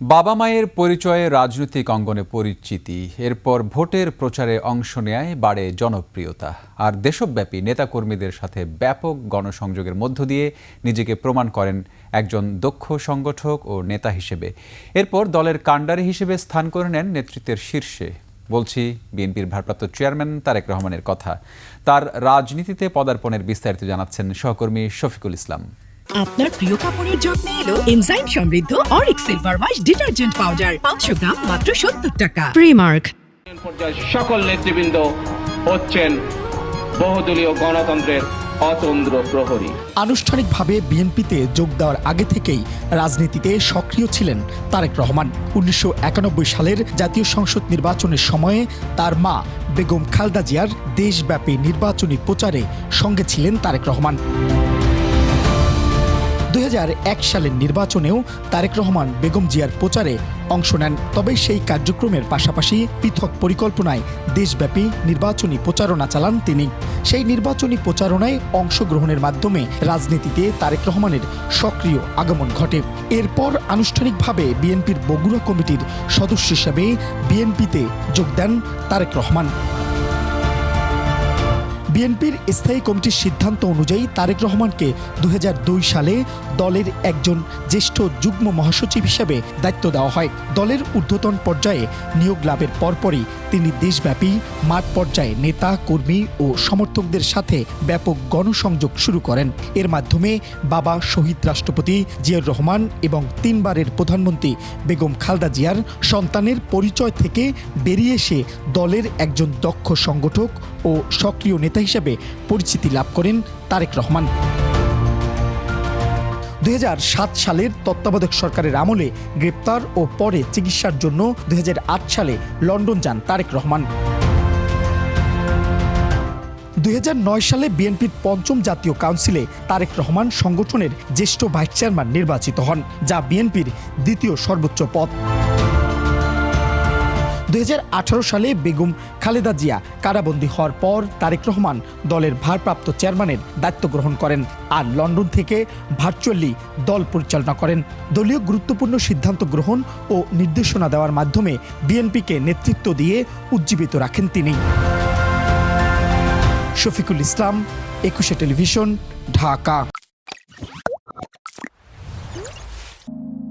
বাবা মায়ের পরিচয়ে রাজনৈতিক অঙ্গনে পরিচিতি, এরপর ভোটের প্রচারে অংশ নেয় বাড়ে জনপ্রিয়তা, আর দেশব্যাপী নেতাকর্মীদের সাথে ব্যাপক গণসংযোগের মধ্য দিয়ে নিজেকে প্রমাণ করেন একজন দক্ষ সংগঠক ও নেতা হিসেবে। এরপর দলের কাণ্ডারি হিসেবে স্থান করে নেন নেতৃত্বের শীর্ষে। বলছি বিএনপির ভারপ্রাপ্ত চেয়ারম্যান তারেক রহমানের কথা। তার রাজনীতিতে পদার্পণের বিস্তারিত জানাচ্ছেন সহকর্মী শফিকুল ইসলাম। আপনার প্রিয় কাপড়ের যত্নে এলো এনজাইম সমৃদ্ধ Arik silver wash detergent powder 500 গ্রাম মাত্র 70 টাকা। প্রিমার্ক। সকল নেতৃবৃন্দ হচ্ছেন বহুদলীয় গণতন্ত্রের অতন্দ্র প্রহরী। আনুষ্ঠানিকভাবে বিএনপিতে যোগ দেওয়ার আগে থেকেই রাজনীতিতে সক্রিয় ছিলেন তারেক রহমান। 1991 সালের জাতীয় সংসদ নির্বাচনের সময়ে তার মা বেগম খালেদা জিয়ার দেশব্যাপী নির্বাচনী প্রচারে সঙ্গে ছিলেন তারেক রহমান। 2001 সালের নির্বাচনেও তারেক রহমান বেগম জিয়ার প্রচারে অংশ নেন। তবে সেই কার্যক্রমের পাশাপাশি পৃথক পরিকল্পনায় দেশব্যাপী নির্বাচনী প্রচারণা চালান তিনি। সেই নির্বাচনী প্রচারণায় অংশগ্রহণের মাধ্যমে রাজনীতিতে তারেক রহমানের সক্রিয় আগমন ঘটে। এরপর আনুষ্ঠানিকভাবে বিএনপির বগুড়া কমিটির সদস্য হিসেবে বিএনপিতে যোগ দেন তারেক রহমান। বিএনপির স্থায়ী কমিটির সিদ্ধান্ত অনুযায়ী তারেক রহমানকে 2002 সালে দলের একজন জ্যেষ্ঠ যুগ্ম মহাসচিব হিসেবে দায়িত্ব দেওয়া হয়। দলের ঊর্ধ্বতন পর্যায়ে নিয়োগ লাভের পরপরই তিনি দেশব্যাপী মাঠ পর্যায়ে নেতা কর্মী ও সমর্থকদের সাথে ব্যাপক গণসংযোগ শুরু করেন। এর মাধ্যমে বাবা শহীদ রাষ্ট্রপতি জিয়াউর রহমান এবং 3 বারের প্রধানমন্ত্রী বেগম খালেদা জিয়ার সন্তানের পরিচয় থেকে বেরিয়ে এসে দলের একজন দক্ষ সংগঠক ও সক্রিয় নেতা হিসেবে পরিচিতি লাভ করেন তারেক রহমান। 2007 সালের তত্ত্বাবধায়ক সরকারের আমলে গ্রেপ্তার ও পরে চিকিৎসার জন্য 2008 সালে লন্ডন যান তারেক রহমান। 2009 সালে বিএনপির 5ম জাতীয় কাউন্সিলে তারেক রহমান সংগঠনের জ্যেষ্ঠ ভাইস চেয়ারম্যান নির্বাচিত হন, যা বিএনপির দ্বিতীয় সর্বোচ্চ পদ। 2018 সালে বেগম খালেদা জিয়া কারাবন্দী হওয়ার পর তারেক রহমান দলের ভারপ্রাপ্ত চেয়ারম্যানের দায়িত্ব গ্রহণ করেন, আর লন্ডন থেকে ভার্চুয়ালি দল পরিচালনা করেন। দলীয় গুরুত্বপূর্ণ সিদ্ধান্ত গ্রহণ ও নির্দেশনা দেওয়ার মাধ্যমে বিএনপিকে নেতৃত্ব দিয়ে উজ্জীবিত রাখেন তিনি। শফিকুল ইসলাম, 21 টেলিভিশন, ঢাকা।